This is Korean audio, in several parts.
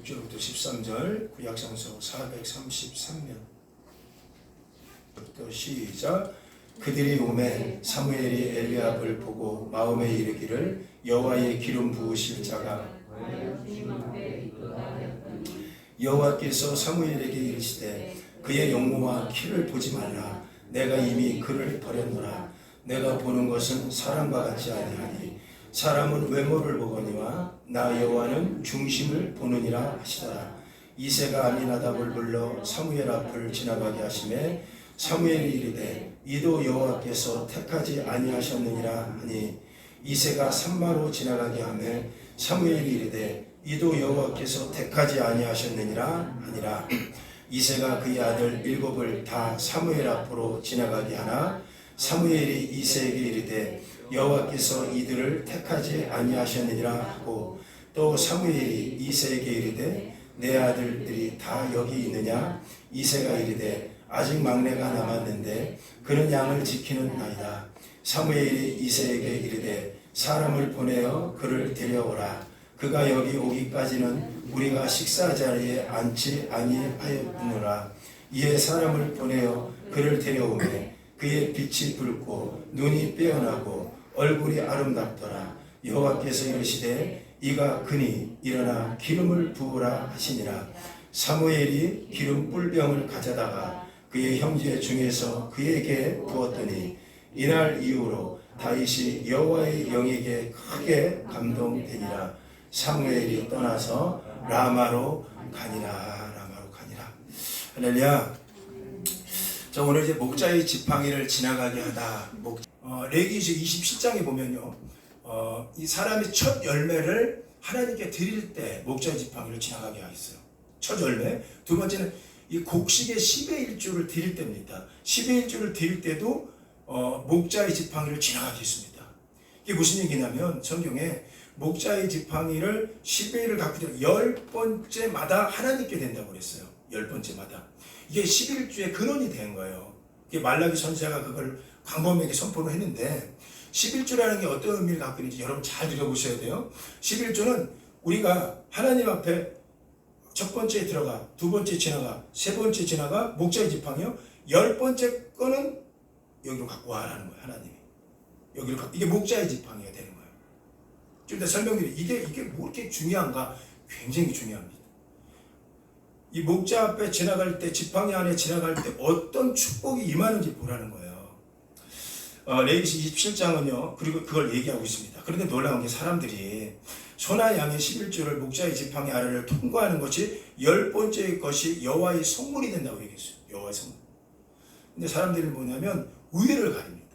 6절부터 13절 구약성서 433면 부터 시작. 그들이 오매 사무엘이 엘리압을 보고 마음에 이르기를 여호와의 기름 부으실 자가 여호와께서 사무엘에게 이르시되 그의 용모와 키를 보지 말라. 내가 이미 그를 버렸노라. 내가 보는 것은 사람과 같지 아니하니 사람은 외모를 보거니와 나 여호와는 중심을 보느니라 하시더라. 이새가 아미나답을 불러 사무엘 앞을 지나가게 하시매 사무엘이 이르되 이도 여호와께서 택하지 아니하셨느니라 하니 이새가 산마로 지나가게 하매 사무엘이 이르되 이도 여호와께서 택하지 아니하셨느니라 하니라. 이새가 그의 아들 7을 다 사무엘 앞으로 지나가게 하나 사무엘이 이새에게 이르되 여호와께서 이들을 택하지 아니하셨느니라 하고 또 사무엘이 이새에게 이르되 내 아들들이 다 여기 있느냐. 이새가 이르되 아직 막내가 남았는데 그는 양을 지키는 나이다. 사무엘이 이새에게 이르되 사람을 보내어 그를 데려오라. 그가 여기 오기까지는 우리가 식사 자리에 앉지 아니하였느라. 이에 사람을 보내어 그를 데려오매 그의 빛이 붉고 눈이 빼어나고 얼굴이 아름답더라. 여호와께서 이르시되 이가 그니 일어나 기름을 부으라 하시니라. 사무엘이 기름 뿔병을 가져다가 그의 형제 중에서 그에게 부었더니 이날 이후로 다윗이 여호와의 영에게 크게 감동되니라. 사무엘이 떠나서 라마로 가니라. 할렐루야. 자, 오늘 이제 목자의 지팡이를 지나가게 하다. 레위기 27장에 보면요, 이 사람이 첫 열매를 하나님께 드릴 때 목자의 지팡이를 지나가게 하였어요. 첫 열매. 두 번째는 이 곡식의 10의 1조를 드릴 때입니다. 10의 1조를 드릴 때도 목자의 지팡이를 지나가게 했습니다. 이게 무슨 얘기냐면 성경에 목자의 지팡이를 10의 1을 갖고 있는 10번째마다 하나님께 된다고 그랬어요. 10번째마다. 이게 11조의 근원이 된 거예요. 이게 말라기 선지자가 그걸 광범위하게 선포를 했는데 11조라는 게 어떤 의미를 갖고 있는지 여러분 잘 들어보셔야 돼요. 11조는 우리가 하나님 앞에 첫 번째 들어가, 두 번째 지나가, 세 번째 지나가, 목자의 지팡이요. 10번째 거는 여기로 갖고 와라는 거예요, 하나님이. 여기로 이게 목자의 지팡이가 되는 거예요. 좀 더 설명드릴게요. 이게 뭐 이렇게 중요한가? 굉장히 중요합니다. 이 목자 앞에 지나갈 때, 지팡이 안에 지나갈 때 어떤 축복이 임하는지 보라는 거예요. 레위기 27장은요, 그리고 그걸 얘기하고 있습니다. 그런데 놀라운 게 사람들이 소나 양의 11조를 목자의 지팡이 아래를 통과하는 것이 10번째 것이 여호와의 성물이 된다고 얘기했어요. 여호와의 성물. 근데 사람들이 뭐냐면 우위를 가립니다.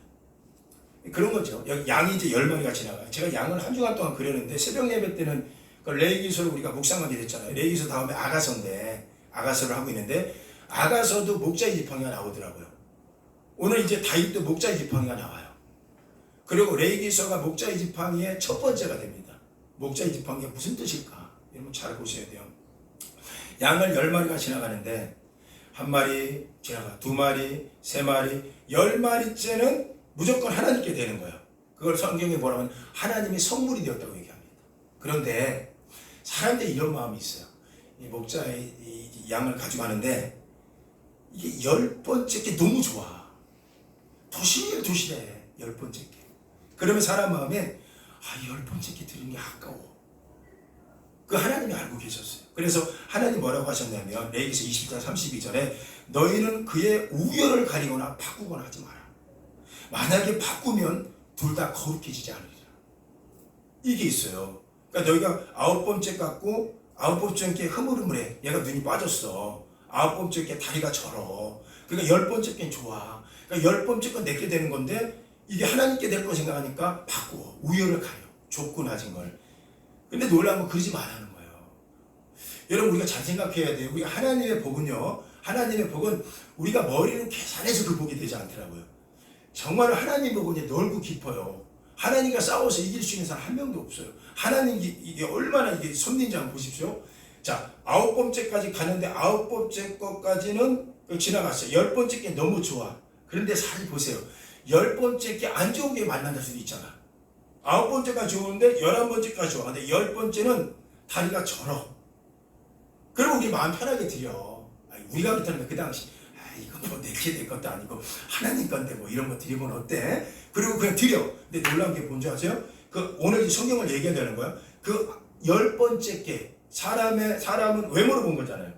그런 거죠. 여기 양이 이제 10마리가 지나가요. 제가 양을 한 주간 동안 그렸는데 새벽 예배 때는 레위기서를 우리가 묵상하게 됐잖아요. 레위기서 다음에 아가서인데, 아가서를 하고 있는데 아가서도 목자의 지팡이가 나오더라고요. 오늘 이제 다윗도 목자의 지팡이가 나와요. 그리고 레위기서가 목자의 지팡이의 첫 번째가 됩니다. 목자의 지팡이가 무슨 뜻일까? 여러분 잘 보셔야 돼요. 양을 10마리가 지나가는데 한 마리 지나가, 두 마리, 세 마리, 10마리째는 무조건 하나님께 되는 거예요. 그걸 성경에 뭐라고 하면 하나님의 선물이 되었다고 얘기합니다. 그런데 사람들이 이런 마음이 있어요. 이 목자의 이 양을 가져가는데 이게 10번째 게 너무 좋아. 도실도실해. 10번째 게. 그러면 사람 마음에 10번째 게 드리는 게 아까워. 그 하나님이 알고 계셨어요. 그래서 하나님 뭐라고 하셨냐면 레위기서 20장 32절에 너희는 그의 우열을 가리거나 바꾸거나 하지 마라. 만약에 바꾸면 둘 다 거룩해지지 않으리라. 이게 있어요. 그러니까 너희가 9번째 갖고 9번째 게 흐물흐물해. 얘가 눈이 빠졌어. 9번째 게 다리가 절어. 그러니까 10번째 게 좋아. 그러니까 10번째 건 내게 되는 건데 이게 하나님께 될 거 생각하니까 바꾸어. 우열을 가려. 좁고 낮은 걸. 근데 놀라운 건 그러지 말라는 거예요. 여러분 우리가 잘 생각해야 돼요. 우리가 하나님의 복은요. 하나님의 복은 우리가 머리는 계산해서 그 복이 되지 않더라고요. 정말 하나님의 복은 넓고 깊어요. 하나님과 싸워서 이길 수 있는 사람 한 명도 없어요. 하나님 이게 얼마나 이게 섭린지 한번 보십시오. 자, 9번째까지 가는데 9번째 것까지는 지나갔어요. 10번째 게 너무 좋아. 그런데 잘 보세요. 10번째 게 안 좋은 게 만날 수도 있잖아. 9번째가 좋은데 11번째가 좋아. 근데 10번째는 다리가 절어. 그럼 우리 마음 편하게 드려. 우리가 그렇다면 그 당시 이거 뭐 내 것도 아니고 하나님 건데 뭐 이런 거 드리면 어때? 그리고 그냥 드려. 근데 놀라운 게 뭔지 아세요? 그 오늘 성경을 얘기해야 되는 거야. 그 10번째 게 사람은 외모로 본 거잖아요.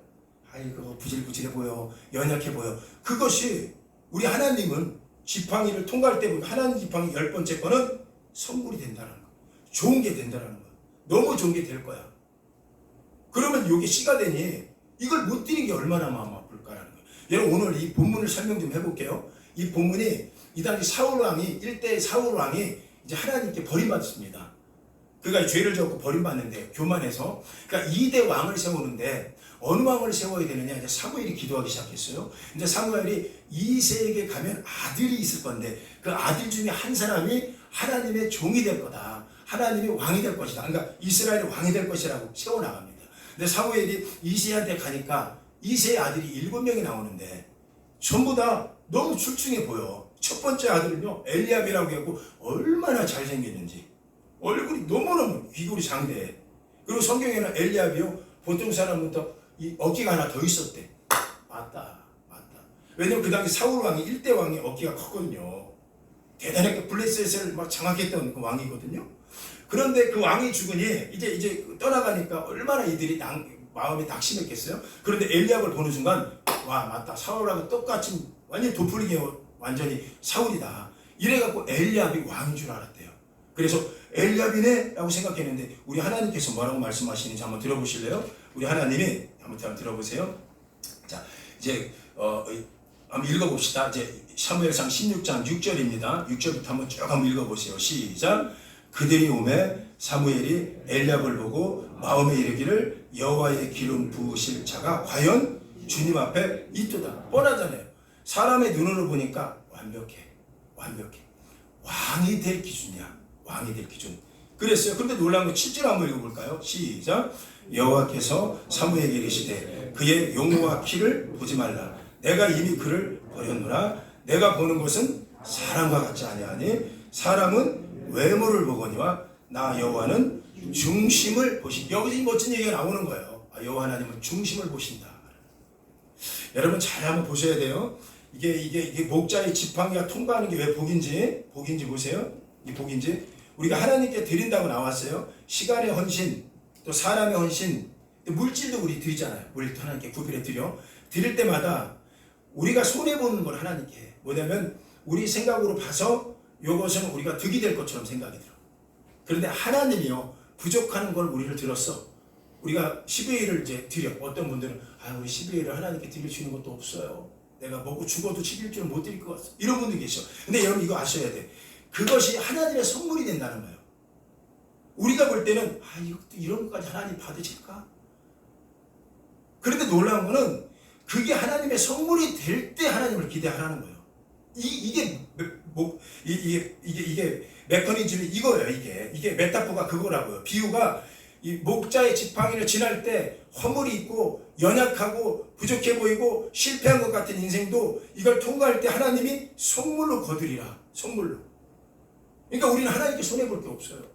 아이고 부질부질해 보여, 연약해 보여. 그것이 우리 하나님은 지팡이를 통과할 때 보면 하나님 지팡이 10번째 거는 선물이 된다는 거. 좋은 게 된다는 거. 너무 좋은 게 될 거야. 그러면 이게 씨가 되니 이걸 못 드리는 게 얼마나 마음 아플까라는 거예요. 여러분 오늘 이 본문을 설명 좀 해볼게요. 이 본문이 이 당시 사울왕이 1대 사울왕이 이제 하나님께 버림받습니다. 그가 죄를 졌고 버림받는데 교만해서 그러니까 2대 왕을 세우는데 어느 왕을 세워야 되느냐 이제 사무엘이 기도하기 시작했어요. 이제 사무엘이 이새에게 가면 아들이 있을 건데 그 아들 중에 한 사람이 하나님의 종이 될 거다. 하나님이 왕이 될 것이다. 그러니까 이스라엘의 왕이 될 것이라고 세워나갑니다. 근데 사무엘이 이새한테 가니까 이새의 아들이 7명이 나오는데 전부 다 너무 출중해 보여. 첫 번째 아들은요 엘리압이라고 해갖고 얼마나 잘생겼는지 얼굴이 너무너무 귀골이 장대해. 그리고 성경에는 엘리압이요 보통 사람부터 이 어깨가 하나 더 있었대. 맞다. 왜냐면 그 당시 사울 왕이 1대 왕이 어깨가 컸거든요. 대단하게 블레셋을 막 장악했던 그 왕이거든요. 그런데 그 왕이 죽으니 이제 떠나가니까 얼마나 이들이 마음이 낙심했겠어요. 그런데 엘리압을 보는 순간 와 맞다 사울하고 똑같이 완전히 도플링이 완전히 사울이다. 이래갖고 엘리압이 왕인 줄 알았대요. 그래서 엘리압이네 라고 생각했는데 우리 하나님께서 뭐라고 말씀하시는지 한번 들어보실래요? 우리 하나님이 한번 들어보세요. 자 이제 한번 읽어봅시다. 이제 사무엘상 16장 6절입니다. 6절부터 한번 읽어보세요. 시작. 그들이 오매 사무엘이 엘리압을 보고 마음에 이르기를 여호와의 기름 부으실 자가 과연 주님 앞에 있도다. 뻔하잖아요. 사람의 눈으로 보니까 완벽해. 왕이 될 기준이야. 왕이 될 기준. 그랬어요. 그런데 놀라운 거 7절 한번 읽어볼까요? 시작. 여호와께서 사무엘에게 이르시되 그의 용모와 키를 보지 말라. 내가 이미 그를 버렸노라. 내가 보는 것은 사람과 같지 아니하니 사람은 외모를 보거니와 나 여호와는 중심을 보신다. 여기서 이 멋진 얘기가 나오는 거예요. 여호와 하나님은 중심을 보신다. 여러분 잘 한번 보셔야 돼요. 이게 목자의 지팡이가 통과하는 게 왜 복인지 보세요. 이 복인지 우리가 하나님께 드린다고 나왔어요. 시간의 헌신, 또 사람의 헌신, 또 물질도 우리 드리잖아요. 우리 하나님께 구별해 드릴 때마다 우리가 손해 보는 걸 하나님께 해. 뭐냐면 우리 생각으로 봐서 이것은 우리가 득이 될 것처럼 생각이 들어. 그런데 하나님이요 부족하는 걸 우리를 들었어. 우리가 12의 1을 이제 드려. 어떤 분들은 우리 12의 1을 하나님께 드릴 수 있는 것도 없어요. 내가 먹고 죽어도 11조를 못 드릴 것 같아. 이런 분들 계셔. 근데 여러분 이거 아셔야 돼. 그것이 하나님의 선물이 된다는 거예요. 우리가 볼 때는 이런 것까지 하나님 받으실까? 그런데 놀라운 거는 그게 하나님의 선물이 될 때 하나님을 기대하라는 거예요. 이게 메커니즘이 이거예요. 이게 메타포가 그거라고요. 비유가 이 목자의 지팡이를 지날 때 허물이 있고 연약하고 부족해 보이고 실패한 것 같은 인생도 이걸 통과할 때 하나님이 선물로 거두리라. 선물로. 그러니까 우리는 하나님께 손해볼 게 없어요.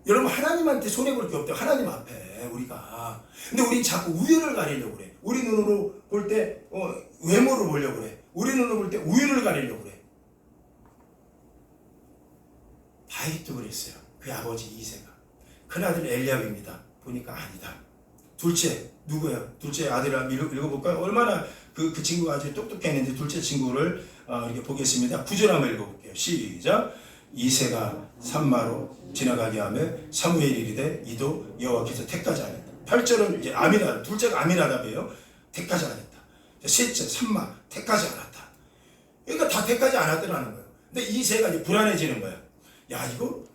여러분 하나님한테 손해볼 게 없대요. 하나님 앞에 우리가. 근데 우린 자꾸 우연을 가리려고 그래. 우리 눈으로 볼 때 외모를 보려고 그래. 우리 눈으로 볼 때 우연을 가리려고 그래. 다윗도 그랬어요. 그 아버지 이새가. 큰아들 엘리압입니다. 보니까 아니다. 둘째 누구예요? 둘째 아들을 한번 읽어볼까요? 얼마나 그 친구가 아주 똑똑했는지 둘째 친구를 이렇게 보겠습니다. 9절 한번 읽어볼게요. 시작. 이새가 산마로 지나가게 하며 사무엘이 이르되 이도 여호와께서 택하지 않았다. 8절은 이제 아미나답, 둘째가 아미나답이에요. 택하지 않았다. 셋째 산마 택하지 않았다. 그러니까 다 택하지 않았더라는 거예요. 근데 이새가 이제 불안해지는 거예요. 야 이거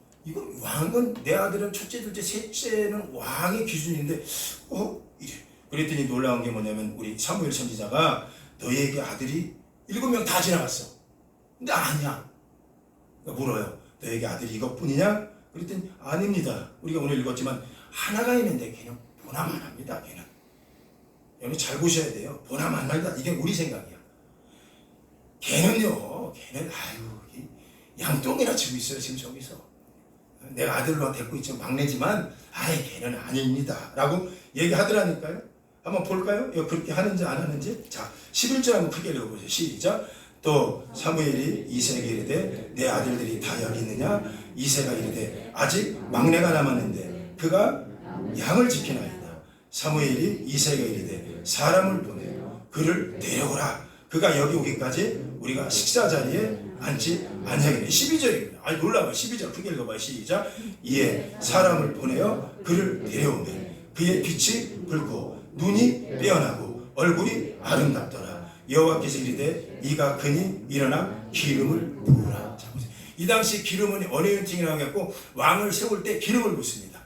왕은 내 아들은 첫째, 둘째, 셋째는 왕의 기준인데 이래. 그랬더니 놀라운 게 뭐냐면 우리 사무엘 선지자가 너희에게 아들이 7명 다 지나갔어. 근데 아니야. 그러니까 물어요. 너에게 아들이 이것뿐이냐? 그랬더니 아닙니다. 우리가 오늘 읽었지만 하나가 있는데 걔는 보나마납니다. 걔는. 여러분 잘 보셔야 돼요. 보나마납니다. 이게 우리 생각이야. 걔는 양똥이나 치고 있어요. 지금 저기서. 내가 아들로 데리고 있지만 막내지만 아이 걔는 아닙니다 라고 얘기하더라니까요. 한번 볼까요? 그렇게 하는지 안 하는지. 자 11절 한번 크게 읽어보세요. 시작. 또 사무엘이 이새에게 이르되 내 아들들이 다 여기 있느냐. 이새가 이르되 아직 막내가 남았는데 그가 양을 지키나이다. 사무엘이 이새에게 이르되 사람을 보내어 그를 데려오라. 그가 여기 오기까지 우리가 식사 자리에 앉지 아니하겠네. 12절입니다. 아니 놀라워요. 12절 크게 읽어봐요. 시작. 이에 사람을 보내어 그를 데려오매 그의 빛이 붉고 눈이 빼어나고 얼굴이 아름답더라. 여호와께서 이르되 네가 그니 일어나 기름을 부으라. 자, 보세요. 이 당시 기름은 어네인팅이라고 했고 왕을 세울 때 기름을 붓습니다.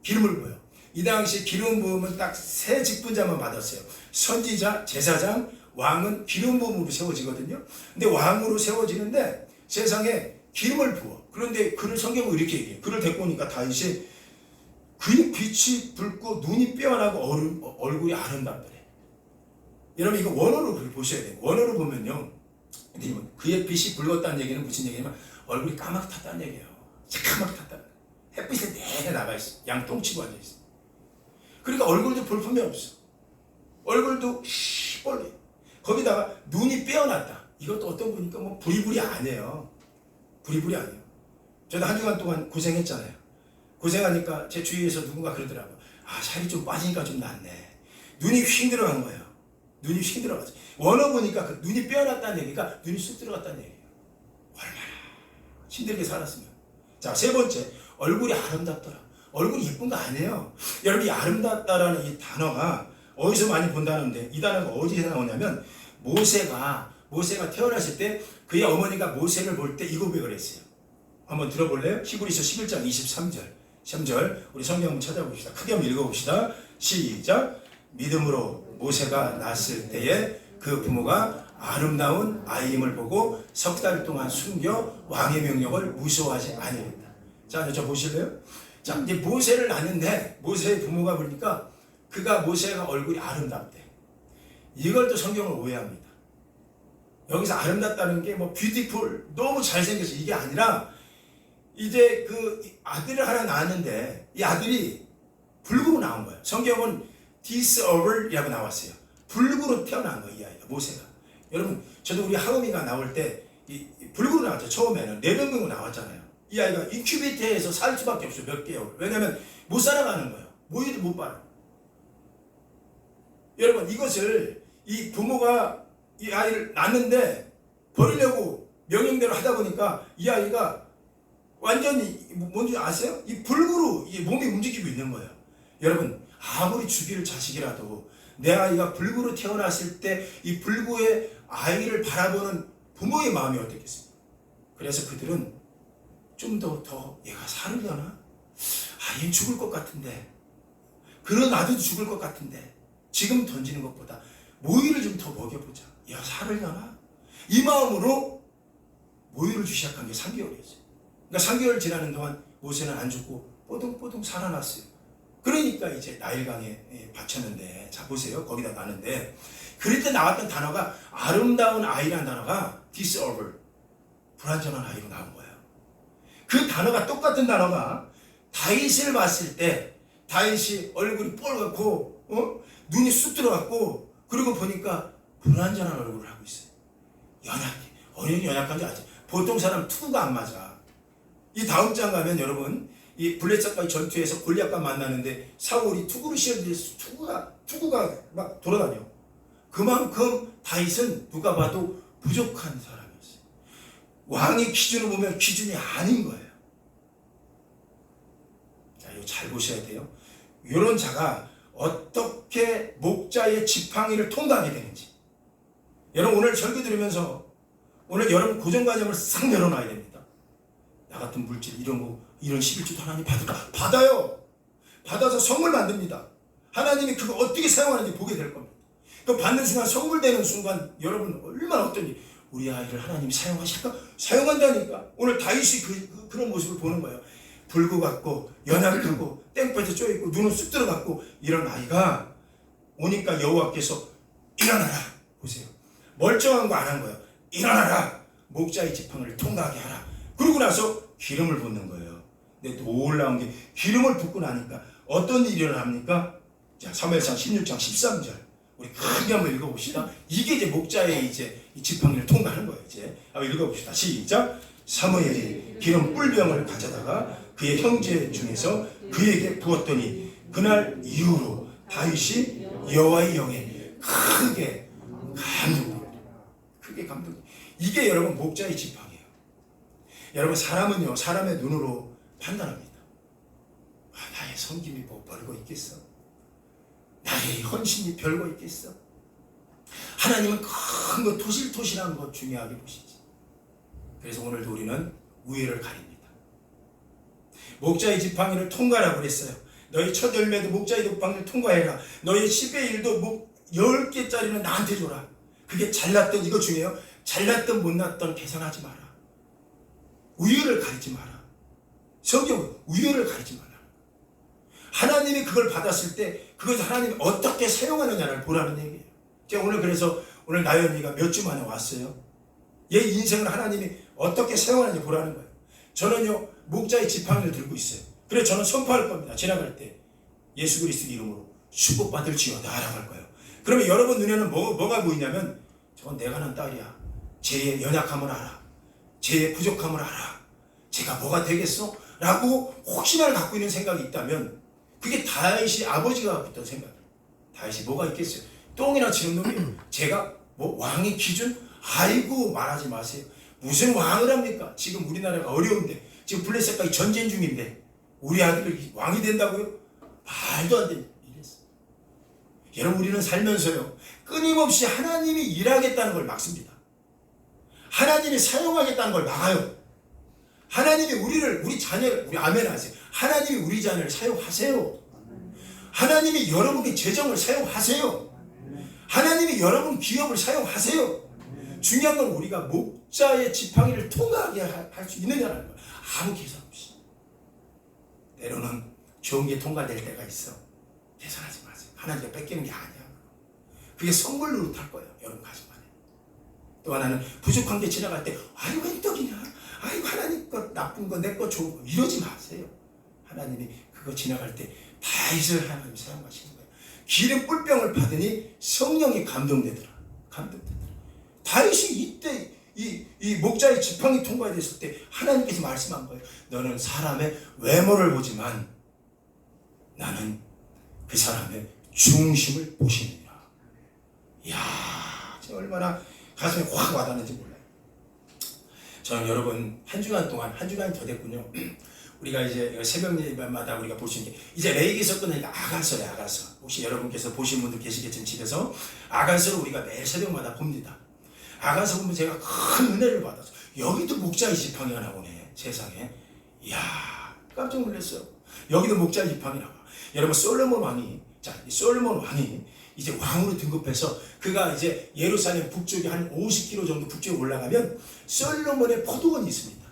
기름을 부어요. 이 당시 기름 부음은 딱 세 직분자만 받았어요. 선지자, 제사장, 왕은 기름 부음으로 세워지거든요. 근데 왕으로 세워지는데 세상에 기름을 부어. 그런데 그를 성경은 이렇게 얘기해요. 그를 데리고 오니까 다윗이 그의 빛이 붉고 눈이 빼어나고 얼굴이 아름답더래. 여러분 이거 원어로 그걸 보셔야 돼요. 원어로 보면요. 그의 빛이 붉었다는 얘기는 무슨 얘기냐면 얼굴이 까맣게 탔다는 얘기예요. 까맣게 탔다는 거예요. 햇빛에 내내 나가 있어. 양똥치고 앉아 있어. 그러니까 얼굴도 볼품이 없어. 얼굴도 시뻘게. 거기다가 눈이 빼어났다. 이것도 어떤 분이니까 뭐 부리부리 아니에요. 부리부리 아니에요. 저도 한 주간 동안 고생했잖아요. 고생하니까 제 주위에서 누군가 그러더라고요. 아 살이 좀 빠지니까 좀 낫네. 눈이 휙 들어간 거예요. 눈이 휙 들어갔어. 원어 보니까 그 눈이 빼어났다는 얘기가 눈이 쑥 들어갔다는 얘기예요. 얼마나 힘들게 살았으면. 자, 세 번째, 얼굴이 아름답더라. 얼굴이 이쁜 거 아니에요. 여러분 이 아름답다라는 이 단어가 어디서 많이 본다는데 이 단어가 어디서 나오냐면 모세가 태어났을 때 그의 어머니가 모세를 볼 때 이 고백을 했어요. 한번 들어볼래요? 히브리서 11장 23절 우리 성경 한번 찾아봅시다. 크게 한번 읽어봅시다. 시작. 믿음으로 모세가 낳았을 때에 그 부모가 아름다운 아이임을 보고 석 달 동안 숨겨 왕의 명령을 무서워하지 아니했다. 자, 저 보실래요? 자, 이제 모세를 낳는데 모세의 부모가 보니까 모세가 얼굴이 아름답대. 이걸 또 성경을 오해합니다. 여기서 아름답다는 게 뭐 뷰티풀 너무 잘생겨서 이게 아니라 이제 그 아들을 하나 낳았는데 이 아들이 불구로 나온 거예요. 성경은 디스어블이라고 나왔어요. 불구로 태어난 거예요, 이 아이가, 모세가. 여러분, 저도 우리 하음이가 나올 때 불구로 나왔죠. 처음에는 내병으로 나왔잖아요. 이 아이가 인큐베이터에서 살 수밖에 없어요. 몇 개월. 왜냐면 못 살아가는 거예요. 모유도 못 빨아. 여러분, 이것을 이 부모가 이 아이를 낳는데 버리려고 명령대로 하다 보니까 이 아이가 완전히 뭔지 아세요? 이 불구로 이 몸이 움직이고 있는 거예요. 여러분, 아무리 죽일 자식이라도 내 아이가 불구로 태어났을 때 이 불구의 아이를 바라보는 부모의 마음이 어떻겠습니까? 그래서 그들은 좀 더 얘가 살으려나? 아, 얘는 죽을 것 같은데. 그런 아들도 죽을 것 같은데. 지금 던지는 것보다 모유를 좀 더 먹여보자. 얘가 살으려나? 이 마음으로 모유를 주기 시작한 게 3개월이었어요. 그러니까 3개월 지나는 동안 모세는 안 죽고 뽀동뽀동 살아났어요. 그러니까 이제 나일강에 바쳤는데, 자 보세요. 거기다 나는데 그럴 때 나왔던 단어가 아름다운 아이라는 단어가 disable, 불완전한 아이로 나온 거예요. 그 단어가 똑같은 단어가 다윗을 봤을 때 다윗이 얼굴이 뻘겋고 눈이 쑥 들어갔고 그리고 보니까 불완전한 얼굴을 하고 있어요. 연약해. 어린이 연약한 줄 알죠? 보통 사람 투구가 안 맞아. 이 다음 장 가면 여러분 이 블레셋과의 전투에서 골리앗과 만나는데 사울이 투구를 시험에 투구가 막 돌아다녀. 그만큼 다윗은 누가 봐도 부족한 사람이었어요. 왕의 기준으로 보면 기준이 아닌 거예요. 자, 이거 잘 보셔야 돼요. 이런 자가 어떻게 목자의 지팡이를 통과하게 되는지. 여러분 오늘 설교 들으면서 오늘 여러분 고정관념을 싹 열어놔야 됩니다. 나 같은 물질 이런 11조도 하나님 받을까? 받아요. 받아서 선물 만듭니다. 하나님이 그거 어떻게 사용하는지 보게 될 겁니다. 그 받는 순간 선물 되는 순간 여러분 얼마나 어떤지 우리 아이를 하나님이 사용하실까? 사용한다니까. 오늘 다윗이 그런 모습을 보는 거예요. 불구 같고 연약하고 땡볕에 쪼여있고 눈은 쑥 들어갔고 이런 아이가 오니까 여호와께서 일어나라. 보세요. 멀쩡한 거 안 한 거예요. 일어나라. 목자의 지팡이를 통과하게 하라. 그러고 나서 기름을 붓는 거예요. 근데 놀라운 게 기름을 붓고 나니까 어떤 일이 일어납니까? 자, 사무엘상 16장 13절. 우리 크게 한번 읽어봅시다. 이게 이제 목자의 이제 이 지팡이를 통과하는 거예요. 이제 한번 읽어봅시다. 시작. 사무엘이 기름 뿔병을 가져다가 그의 형제 중에서 그에게 부었더니 그날 이후로 다윗이 여호와의 영에 크게 감동됩니다. 크게 감동. 이게 여러분 목자의 지팡이에요. 여러분 사람은요 사람의 눈으로 판단합니다. 나의 섬김이 뭐 별거 있겠어? 나의 헌신이 별거 있겠어? 하나님은 큰 거 토실토실한 거 중요하게 보시지. 그래서 오늘도 우리는 우위를 가립니다. 목자의 지팡이를 통과하라고 그랬어요. 너희 첫 열매도 목자의 지팡이를 통과해라. 너희 10의 1도 10개짜리는 나한테 줘라. 그게 잘났던 이거 중요해요. 잘났던 못났던 계산하지 마라. 우위를 가리지 마라. 성경은 우위를 가리지 마라. 하나님이 그걸 받았을 때 그것을 하나님이 어떻게 사용하느냐를 보라는 얘기예요. 제가 오늘 그래서 오늘 나연이가 몇 주 만에 왔어요. 얘 인생을 하나님이 어떻게 사용하는지 보라는 거예요. 저는요 목자의 지팡이를 들고 있어요. 그래서 저는 선포할 겁니다. 지나갈 때 예수 그리스도 이름으로 축복받을지어다 알아갈 거예요. 그러면 여러분 눈에는 뭐가 보이냐면 저건 내가 난 딸이야. 쟤의 연약함을 알아. 쟤의 부족함을 알아. 제가 뭐가 되겠어? 라고 혹시나 갖고 있는 생각이 있다면 그게 다윗이 아버지가 갖고 있던 생각이에요. 다윗이 뭐가 있겠어요? 똥이나 치는 놈이 제가 뭐 왕의 기준? 아이고 말하지 마세요. 무슨 왕을 합니까? 지금 우리나라가 어려운데 지금 블레셋까지 전쟁 중인데 우리 아들이 왕이 된다고요? 말도 안 되는 일이었어요. 여러분 우리는 살면서요 끊임없이 하나님이 일하겠다는 걸 막습니다. 하나님이 사용하겠다는 걸 막아요. 하나님이 우리 자녀를 우리 아멘 하세요. 하나님이 우리 자녀를 사용하세요. 하나님이 여러분의 재정을 사용하세요. 하나님이 여러분 기업을 사용하세요. 중요한 건 우리가 목자의 지팡이를 통과하게 할 수 있느냐는 거예요. 아무 계산 없이. 때로는 좋은 게 통과될 때가 있어. 계산하지 마세요. 하나님이 뺏기는 게 아니야. 그게 선물 노릇할 거예요. 여러분 가슴 안에. 또 하나는 부족한 게 지나갈 때 아이고 웬 떡이냐. 아이고 하나님 것 나쁜 거 내 거 좋은 거 이러지 마세요. 하나님이 그거 지나갈 때 다윗을 하나님 사용하시는 거예요. 기름 뿔병을 받으니 성령이 감동되더라. 감동되더라. 다윗이 이때 이 목자의 지팡이 통과됐을 때 하나님께서 말씀한 거예요. 너는 사람의 외모를 보지만 나는 그 사람의 중심을 보시느니라. 이야, 제가 얼마나 가슴에 확 와닿는지 몰라요. 저는 여러분 한 주간이 더 됐군요. 우리가 이제 새벽 예배마다 우리가 볼 수 있는 게 이제 레위기서 끝나니까 아가서예요. 아가서. 혹시 여러분께서 보신 분들 계시겠지만 집에서 아가서를 우리가 매일 새벽마다 봅니다. 아가서 보면 제가 큰 은혜를 받아서 여기도 목자의 지팡이가 나오네. 세상에. 이야 깜짝 놀랐어요. 여기도 목자의 지팡이 나와. 여러분 솔로몬 왕이 이제 왕으로 등극해서 그가 이제 예루살렘 북쪽에 한 50km 정도 북쪽에 올라가면 솔로몬의 포도원이 있습니다.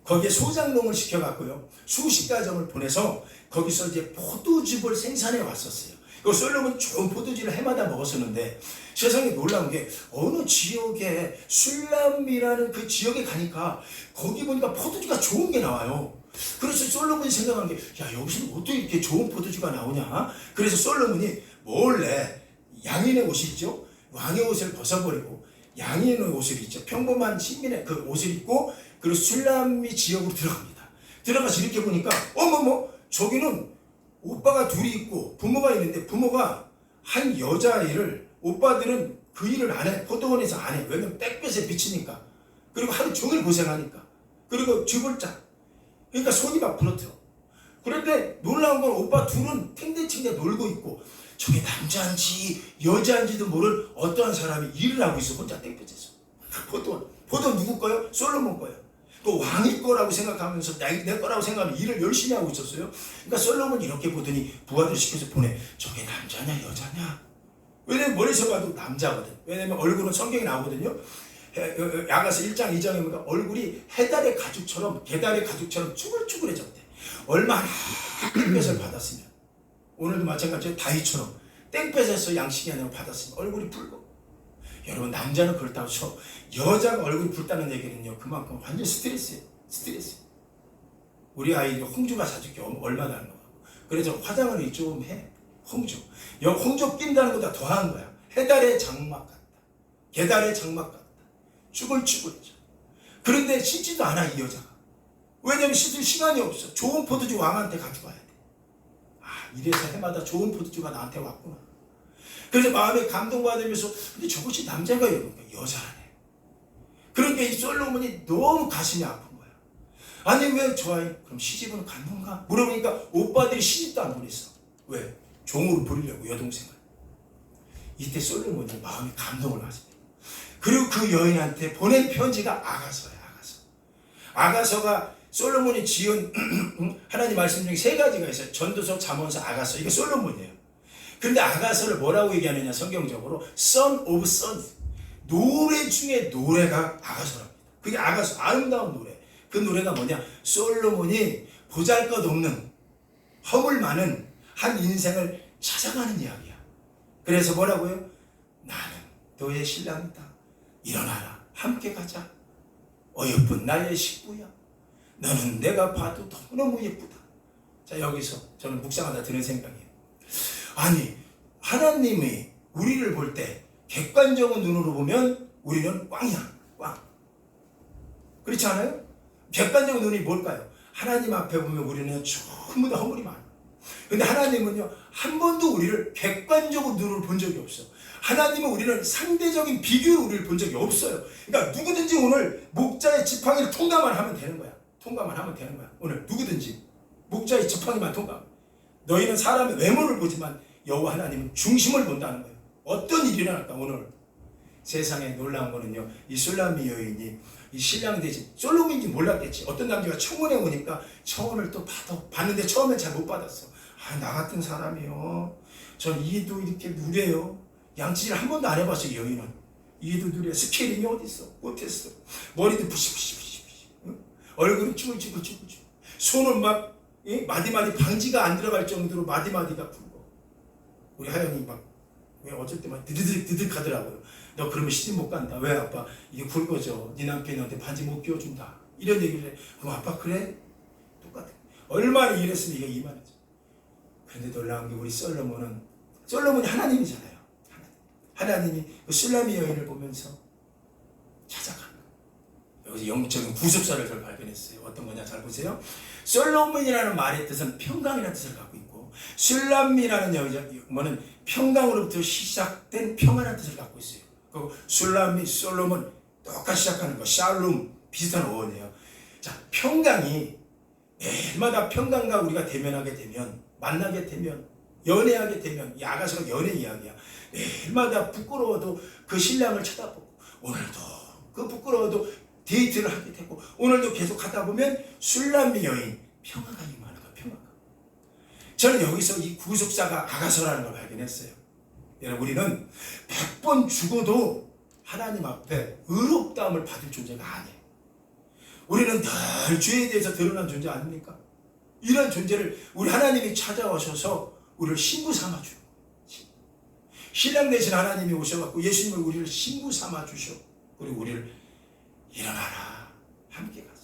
거기에 소장농을 시켜갖고요 수십 가정을 보내서 거기서 이제 포도즙을 생산해 왔었어요. 그 솔로몬 좋은 포도즙을 해마다 먹었었는데 세상에 놀라운 게 어느 지역에 술람이라는 그 지역에 가니까 거기 보니까 포도주가 좋은 게 나와요. 그래서 솔로몬이 생각한 게 야 여기서는 어떻게 이렇게 좋은 포도주가 나오냐. 그래서 솔로몬이 몰래 양인의 옷이 있죠. 왕의 옷을 벗어버리고 양인의 옷을 있죠. 평범한 시민의 그 옷을 입고 그리고 술람미 지역으로 들어갑니다. 들어가서 이렇게 보니까 어머머 저기는 오빠가 둘이 있고 부모가 있는데 부모가 한 여자아이를 오빠들은 그 일을 안 해. 포도원에서 안 해. 왜냐면 땡볕에 비치니까. 그리고 하루 종일 고생하니까. 그리고 쥐불짝. 그러니까 손이 막 부러뜨려. 그런데 놀라운 건 오빠 둘은 탱탱탱탱 놀고 있고 저게 남자인지 여자인지도 모를 어떠한 사람이 일을 하고 있어. 혼자 땡볕에서. 포도원 누구 거요? 솔로몬 거요. 또 왕일 거라고 생각하면서 내 거라고 생각하면 일을 열심히 하고 있었어요. 그러니까 솔로몬이 이렇게 보더니 부하들 시켜서 보내. 저게 남자냐 여자냐? 왜냐면 머리서 봐도 남자거든. 왜냐면 얼굴은 성경에 나오거든요. 야가서 1장 2장에 보니까 얼굴이 해달의 가죽처럼 게달의 가죽처럼 쭈글쭈글해졌대. 얼마나 땡볕을 받았으면 오늘도 마찬가지로 다윗처럼 땡볕에서 양식이 아니라 받았으면 얼굴이 붉어. 여러분 남자는 그렇다고 쳐. 여자가 얼굴이 붉다는 얘기는요 그만큼 완전 스트레스예요. 스트레스. 우리 아이들이 홍조가 사줄게 얼마나 하는 거. 그래서 화장을 좀 해. 홍조. 홍조 낀다는 것보다 더한 거야. 해달의 장막 같다. 계달의 장막 같다. 쭈글쭈글해져. 그런데 씻지도 않아 이 여자가. 왜냐면 씻을 시간이 없어. 좋은 포도주 왕한테 가져가야 돼. 이래서 해마다 좋은 포도주가 나한테 왔구나. 그래서 마음에 감동받으면서 근데 저것이 남자가 이러니까 여자라네. 그러니까 이 솔로몬이 너무 가슴이 아픈 거야. 아니 왜 저 아이 그럼 시집은 갔는가? 물어보니까 오빠들이 시집도 안 보냈어. 왜? 종으로 부리려고 여동생을. 이때 솔로몬이 마음이 감동을 하지. 그리고 그 여인한테 보낸 편지가 아가서야. 아가서가 솔로몬이 지은 하나님 말씀 중에 세 가지가 있어요. 전도서, 잠언서, 아가서. 이게 솔로몬이에요. 그런데 아가서를 뭐라고 얘기하느냐 성경적으로 Son of Sons. 노래 중에 노래가 아가서랍니다. 그게 아가서 아름다운 노래. 그 노래가 뭐냐? 솔로몬이 보잘것없는 허물 많은 한 인생을 찾아가는 이야기야. 그래서 뭐라고요? 나는 너의 신랑이다. 일어나라. 함께 가자. 어여쁜 나의 식구야. 너는 내가 봐도 너무너무 예쁘다. 자, 여기서 저는 묵상하다 드는 생각이에요. 아니, 하나님이 우리를 볼 때 객관적인 눈으로 보면 우리는 꽝이야. 꽝. 그렇지 않아요? 객관적인 눈이 뭘까요? 하나님 앞에 보면 우리는 전부 다 허물이 많아. 근데 하나님은요, 한 번도 우리를 객관적으로 눈으로 본 적이 없어. 하나님은 우리는 상대적인 비교로 우리를 본 적이 없어요. 그러니까 누구든지 오늘 목자의 지팡이를 통과만 하면 되는 거야. 통과만 하면 되는 거야. 오늘 누구든지 목자의 지팡이만 통과. 너희는 사람의 외모를 보지만 여호와 하나님은 중심을 본다는 거예요. 어떤 일이 일어날까 오늘 세상에 놀라운 거는요. 이 술라미 여인이 이 신랑 대신 솔로몬인지 몰랐겠지. 어떤 남자가 청혼에 오니까 청혼을 또 봤는데 처음엔 잘 못 받았어. 나 같은 사람이요. 전 이도 이렇게 누래요. 양치질 한 번도 안 해봤어. 이 여인은. 이도 누래. 스케일링이 어딨어. 못했어. 머리도 부시부시. 응? 얼굴은 쭈글쭈글. 손은 막 마디마디 방지가 안 들어갈 정도로 마디마디가 굵어. 우리 하영이 막 어쩔 때 막 드득 하더라고요. 너 그러면 시집 못 간다. 왜 아빠? 이게 굵어져. 네 남편이 너한테 반지 못 끼워준다. 이런 얘기를 해. 그럼 아빠 그래? 똑같아. 얼마나 일했으면 이게 이만하지. 그런데 놀라운 게 우리 솔로몬이 하나님이잖아요. 하나님이 그 술라미 여인을 보면서 찾아가는 거예요. 여기서 영적인 구속사를 절 발견했어요. 어떤 거냐 잘 보세요. 솔로몬이라는 말의 뜻은 평강이라는 뜻을 갖고 있고 술람미라는 뭐는 평강으로부터 시작된 평안한 뜻을 갖고 있어요. 그 술람미, 솔로몬 똑같이 시작하는 거 샬룸 비슷한 어원이에요. 자, 평강이 매일마다 평강과 우리가 대면하게 되면 만나게 되면 연애하게 되면 이 아가서가 연애 이야기야. 매일마다 부끄러워도 그 신랑을 쳐다보고 오늘도 그 부끄러워도 데이트를 하게 되고 오늘도 계속 하다 보면 술람미 여인 평화가 임하는 거야. 평화가. 저는 여기서 이 구속사가 아가서라는 걸 발견했어요. 여러분 우리는 100번 죽어도 하나님 앞에 의롭다함을 받을 존재가 아니에요. 우리는 늘 죄에 대해서 드러난 존재 아닙니까? 이런 존재를 우리 하나님이 찾아오셔서 우리를 신부 삼아주는 거예요. 신랑 되신 하나님이 오셔갖고 예수님을 우리를 신부 삼아주셔. 그리고 우리를 일어나라. 함께 가자.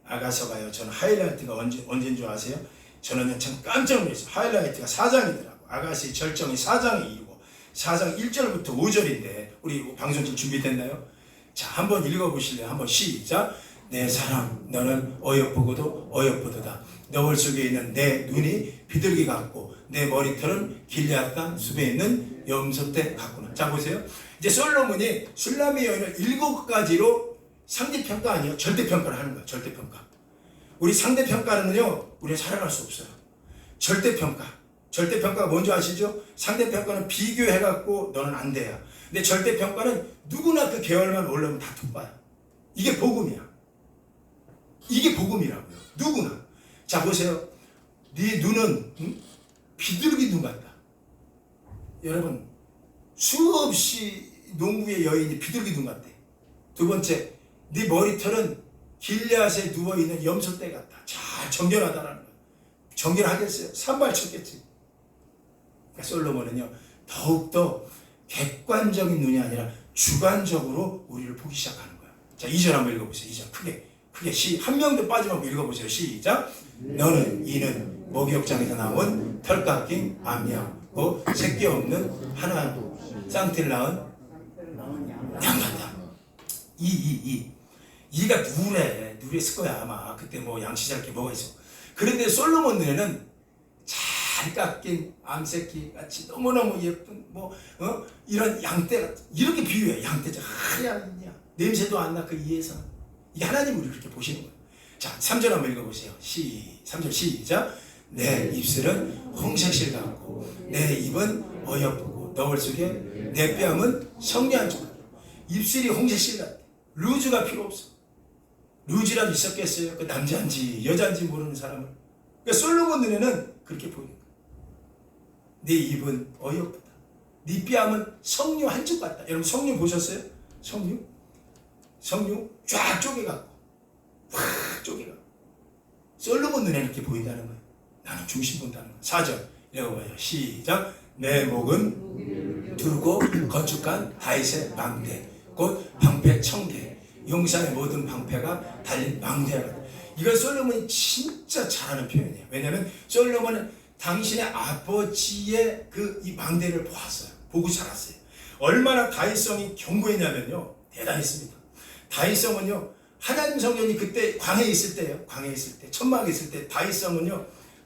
아가서가요. 저는 하이라이트가 언제인 줄 아세요? 저는 참 깜짝 놀랐어요. 하이라이트가 4장이더라고. 아가서의 절정이 4장에 이르고 4장 1절부터 5절인데 우리 방송팀 준비됐나요? 자, 한번 읽어보실래요? 한번 시작. 내 사랑 너는 어여쁘고도 어여쁘도다. 너울 속에 있는 내 눈이 비둘기 같고 내 머리털은 길앗 땅 숲에 있는 염소떼 같구나. 자 보세요. 이제 솔로몬이 술라미 여인을 7가지로 상대평가 아니에요. 절대평가를 하는 거예요. 절대평가. 우리 상대평가는요. 우리는 살아갈 수 없어요. 절대평가. 절대평가가 뭔지 아시죠? 상대평가는 비교해갖고 너는 안 돼야. 근데 절대평가는 누구나 그 계열만 올라오면 다 톱봐요. 이게 복음이야. 이게 복음이라고요. 누구나. 자 보세요. 네 눈은 비둘기 눈 같다. 여러분 수없이 농부의 여인이 비둘기 눈 같대. 두 번째, 네 머리털은 길앗에 누워있는 염소떼 같다. 잘 정결하다라는 거예요. 정결하겠어요? 산발 쳤겠지. 그러니까 솔로몬은요 더욱더 객관적인 눈이 아니라 주관적으로 우리를 보기 시작하는 거야. 자 2절 한번 읽어보세요. 2절 크게 크게 한 명도 빠짐없이 읽어보세요. 시작. 너는 이는 목욕장에서 나온 털 깎인 암이야. 새끼 없는 하나 쌍티를 낳은 양 같다. 이가 누랬을 거야 아마. 그때 뭐 양치잘 게 뭐가 있어. 그런데 솔로몬 눈에는 잘 깎인 암새끼 같이 너무너무 예쁜 이런 양떼 같은, 이렇게 비유해. 양떼죠. 하얀 양, 냄새도 안 나. 그 이에서 이게 하나님 우리를 그렇게 보시는 거예요. 자, 3절 한번 읽어보세요. 3절 시작. 내 입술은 홍색실 같고 내 입은 어여쁘고 너울 속에 내 뺨은 성리한 줄. 입술이 홍색실 같아. 루즈가 필요 없어. 루즈라도 있었겠어요? 그 남자인지 여자인지 모르는 사람은. 그러니까 솔로몬 눈에는 그렇게 보이는 거야. 네 입은 어여쁘다. 네 뺨은 석류 한 쪽 같다. 여러분 석류 보셨어요? 석류 쫙 쪼개갖고 확 쪼개갖고 솔로몬 눈에는 이렇게 보인다는 거예요. 나는 중심 본다는 거예요. 4절 읽어봐요. 시작. 내 목은 두르고 건축한 다윗의 망대 곧 방패 청개 용산의 모든 방패가 달린 망대라. 이건 솔로몬이 진짜 잘하는 표현이에요. 왜냐하면 솔로몬은 당신의 아버지의 이 망대를 보았어요. 보고 자랐어요. 얼마나 다윗성이 견고했냐면요, 대단했습니다. 다윗성은요, 하나님 성전이 그때 광해에 있을 때요, 천막에 있을 때 다윗성은요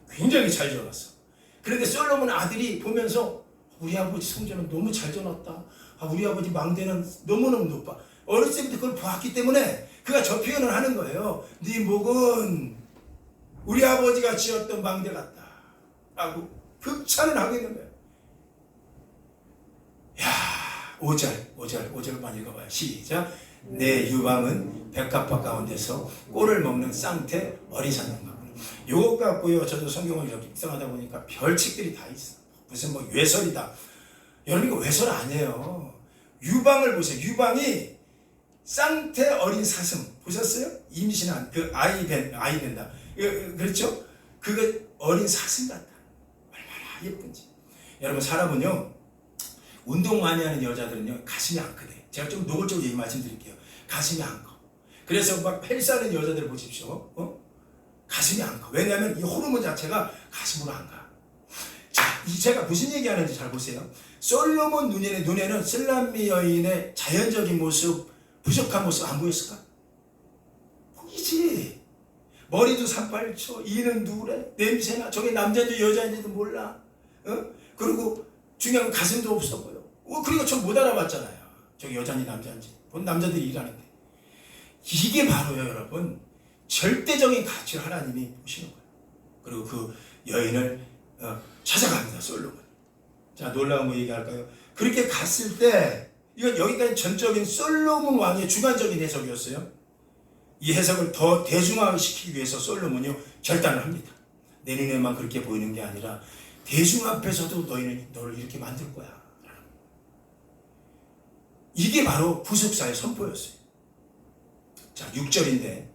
굉장히 잘 지어놨어. 그런데 솔로몬 아들이 보면서 우리 아버지 성전은 너무 잘 지어놨다. 우리 아버지 망대는 너무너무 높아. 어렸을 때부터 그걸 보았기 때문에 그가 저 표현을 하는 거예요. 네 목은 우리 아버지가 지었던 망대 같다 라고 극찬을 하고 있는 거예요. 야, 5절만 읽어봐요. 시작. 내 유방은 백합화 가운데서 꼴을 먹는 쌍태 어린 사냥감. 요것 갖고요, 저도 성경을 이렇게 묵상하다 보니까 별칙들이 다 있어. 무슨 외설이다. 여러분 이거 외설 아니에요. 유방을 보세요. 유방이 쌍태 어린 사슴 보셨어요? 임신한 그 아이 된다. 그렇죠? 그거 어린 사슴 같다. 얼마나 예쁜지. 여러분 사람은요, 운동 많이 하는 여자들은요 가슴이 안 크대. 제가 좀 노골적으로 얘기 말씀드릴게요. 가슴이 안 커. 그래서 막 헬스하는 여자들 보십시오. 가슴이 안 커. 왜냐하면 이 호르몬 자체가 가슴으로 안 가. 자, 제가 무슨 얘기하는지 잘 보세요. 솔로몬 눈에는 슬람미 여인의 자연적인 모습, 부족한 모습 안 보였을까? 보이지. 머리도 산발쳐, 이는 누래, 냄새나. 저게 남자인지 여자인지도 몰라. 그리고 중요한 건 가슴도 없어 보여. 그리고 전 못 알아봤잖아요. 저게 여자인지 남자인지. 본 남자들이 일하는데. 이게 바로요, 여러분. 절대적인 가치를 하나님이 보시는 거예요. 그리고 그 여인을 찾아갑니다, 솔로몬. 자, 놀라운 거 얘기할까요? 그렇게 갔을 때, 이건 여기까지 전적인 솔로몬 왕의 주관적인 해석이었어요. 이 해석을 더 대중화시키기 위해서 솔로몬이 결단을 합니다. 내 눈에만 그렇게 보이는 게 아니라 대중 앞에서도 너를 이렇게 만들 거야. 이게 바로 부속사의 선포였어요. 자, 6절인데,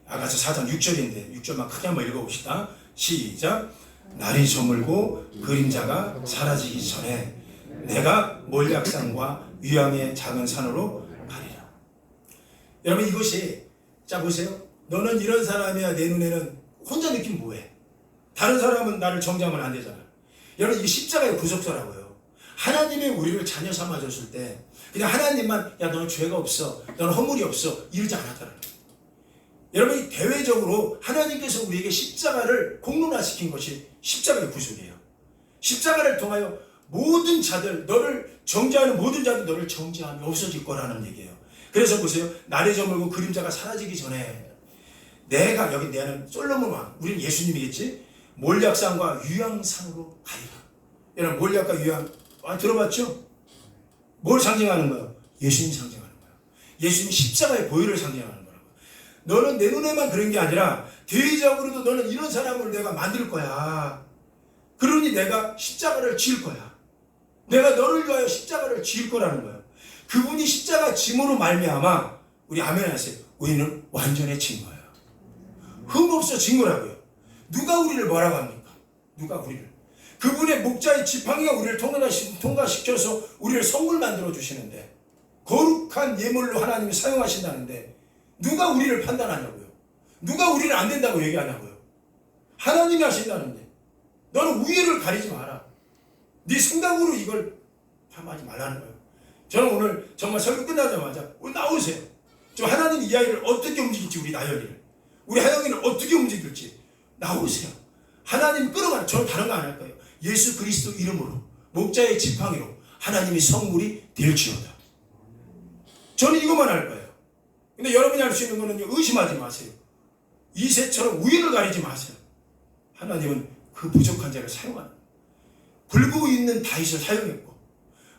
아가서 4장 6절인데 6절만 크게 한번 읽어봅시다. 시작. 날이 저물고 그림자가 사라지기 전에 내가 몰약산과 위암의 작은 산으로 가리라. 여러분 이것이, 자 보세요. 너는 이런 사람이야. 내 눈에는 혼자 느끼면 뭐해? 다른 사람은 나를 정죄하면 안 되잖아. 여러분 이게 십자가의 구속사라고요. 하나님이 우리를 자녀 삼아줬을 때 그냥 하나님만 야 너는 죄가 없어, 너는 허물이 없어 이러지 않았다는 거예요. 여러분 대외적으로 하나님께서 우리에게 십자가를 공론화시킨 것이 십자가의 구속이에요. 십자가를 통하여 모든 자들, 너를 정죄하는 모든 자들 너를 정죄하며 없어질 거라는 얘기예요. 그래서 보세요. 날이 저물고 그림자가 사라지기 전에 내가, 여기 내는 솔로몬 왕, 우리는 예수님이겠지? 몰약산과 유향산으로 가리라. 여러분 몰약과 유향 들어봤죠? 뭘 상징하는 거예요? 예수님 상징하는 거예요. 예수님 십자가의 보혈을 상징하는 거라고. 너는 내 눈에만 그런 게 아니라 대외적으로도 너는 이런 사람을 내가 만들 거야. 그러니 내가 십자가를 지을 거야. 내가 너를 위하여 십자가를 지을 거라는 거예요. 그분이 십자가 짐으로 말미암아 우리 아멘 하세요. 우리는 완전해진 거예요. 흠없어진 거라고요. 누가 우리를 뭐라고 합니까? 누가 우리를? 그분의 목자의 지팡이가 우리를 통과시켜서 우리를 성물 만들어 주시는데, 거룩한 예물로 하나님이 사용하신다는데 누가 우리를 판단하냐고요. 누가 우리는 안 된다고 얘기하냐고요. 하나님이 하신다는데 너는 우위를 가리지 마라. 네 생각으로 이걸 탐하지 말라는 거예요. 저는 오늘 정말 설교 끝나자마자 나오세요. 좀 하나님 이야기를 어떻게 움직일지, 우리 나연이를, 우리 하영이를 어떻게 움직일지 나오세요. 하나님 끌어가는, 저는 다른 거 안 할 거예요. 예수 그리스도 이름으로 목자의 지팡이로 하나님의 성물이 될지어다. 저는 이것만 할 거예요. 근데 여러분이 할 수 있는 거는 의심하지 마세요. 이새처럼 우위를 가리지 마세요. 하나님은 그 부족한 자를 사용하는, 불구 있는 다윗을 사용했고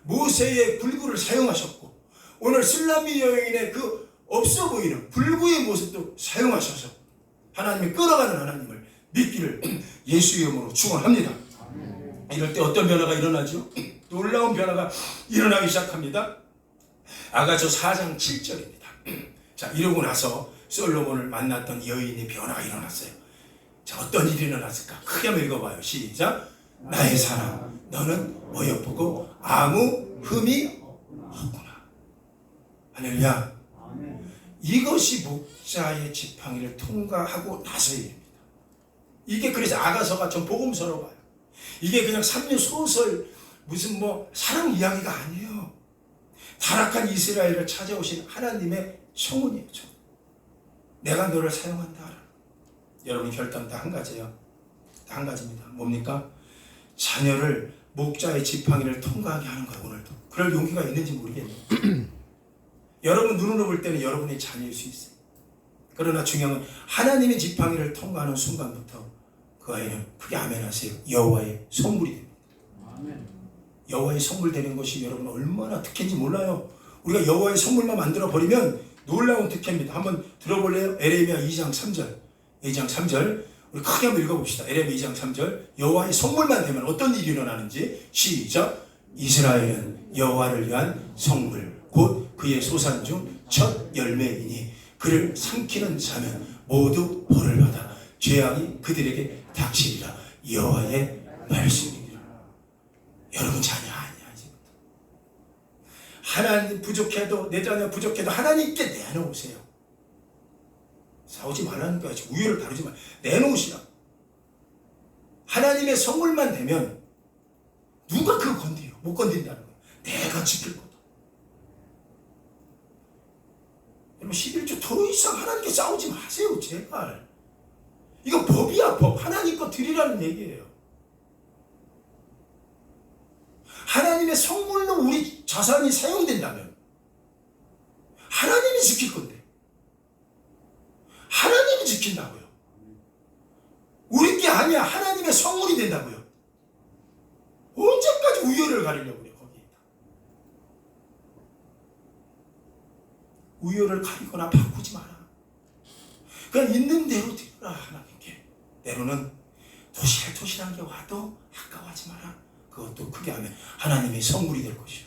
모세의 불구를 사용하셨고 오늘 슬라미 여인의 그 없어 보이는 불구의 모습도 사용하셔서 하나님이 끌어가는 하나님을 믿기를 예수 이름으로 축원합니다. 이럴 때 어떤 변화가 일어나죠? 놀라운 변화가 일어나기 시작합니다. 아가서 4장 7절입니다. 자, 이러고 나서 솔로몬을 만났던 여인의 변화가 일어났어요. 자, 어떤 일이 일어났을까? 크게 한번 읽어봐요. 시작. 나의 사랑, 너는 어여쁘고 아무 흠이 없구나. 할렐루야. 이것이 목자의 지팡이를 통과하고 나서의 일입니다. 이게 그래서 아가서가 전 복음서로 봐요. 이게 그냥 3년 소설 무슨 뭐 사랑 이야기가 아니에요. 타락한 이스라엘을 찾아오신 하나님의 청혼이에요. 내가 너를 사용한다. 여러분 결단 다 한 가지예요. 다 한 가지입니다. 뭡니까? 자녀를 목자의 지팡이를 통과하게 하는 거예요. 오늘도. 그럴 용기가 있는지 모르겠네요. 여러분 눈으로 볼 때는 여러분의 자녀일 수 있어요. 그러나 중요한 건 하나님의 지팡이를 통과하는 순간부터 그 아이는 크게 아멘하세요. 여호와의 선물이 됩니다. 여호와의 선물 되는 것이 여러분 얼마나 특혜인지 몰라요. 우리가 여호와의 선물만 만들어 버리면 놀라운 특혜입니다. 한번 들어볼래요? 에레미야 2장 3절. 2장 3절. 우리 크게 한번 읽어봅시다. 에레미야 2장 3절. 여호와의 선물만 되면 어떤 일이 일어나는지 시작. 이스라엘은 여호와를 위한 선물 곧 그의 소산 중 첫 열매이니 그를 삼키는 자면 모두 벌을 받아 죄악이 그들에게 닥치리라. 여호와의 말씀이니라. 여러분 자녀 아니야. 아직부터 하나님 부족해도, 내 자녀 부족해도 하나님께 내놓으세요. 싸우지 말라는 거야. 우열을 다루지 말. 내놓으시라. 하나님의 선물만 되면 누가 그거 건드려? 못 건든다는 거야. 내가 지킬 거다. 여러분 11조 더 이상 하나님께 싸우지 마세요. 제발. 이거 법이야 법. 하나님 거 드리라는 얘기예요. 하나님의 선물로 우리 자산이 사용된다면 하나님이 지킬 건데 하나님이 지킨다고요. 우리 게 아니야. 하나님의 선물이 된다고요. 언제까지 우열을 가리려고 그래. 거기에다 우열을 가리거나 바꾸지 마라. 그냥 있는 대로 드려라. 하나님께. 때로는 토실토실한 게 와도 아까워하지 마라. 그것도 크게 하면 하나님의 선물이 될 것이요.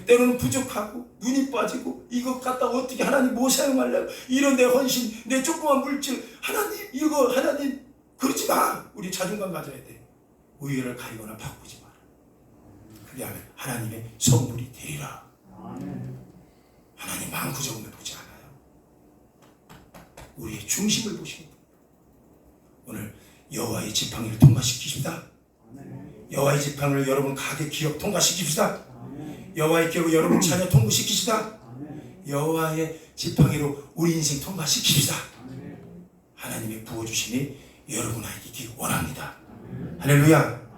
때로는 부족하고 눈이 빠지고 이것 갖다 어떻게 하나님 뭐 사용하려고 이런 내 헌신 내 조그만 물질 하나님 이거 하나님 그러지 마. 우리 자존감 가져야 돼. 우열을 가리거나 바꾸지 마라. 그게 하면 하나님의 선물이 되리라. 하나님 많고 적음을 보지 않아요. 우리의 중심을 보십니다. 오늘 여호와의 지팡이를 통과시키십니다. 여호와의 지팡이를 여러분 가게 기업 통과시킵시다. 여호와의 기업을 여러분 자녀 통과시키시다. 여호와의 지팡이로 우리 인생 통과시킵시다. 하나님의 부어주심이 여러분에게 있기 원합니다. 할렐루야.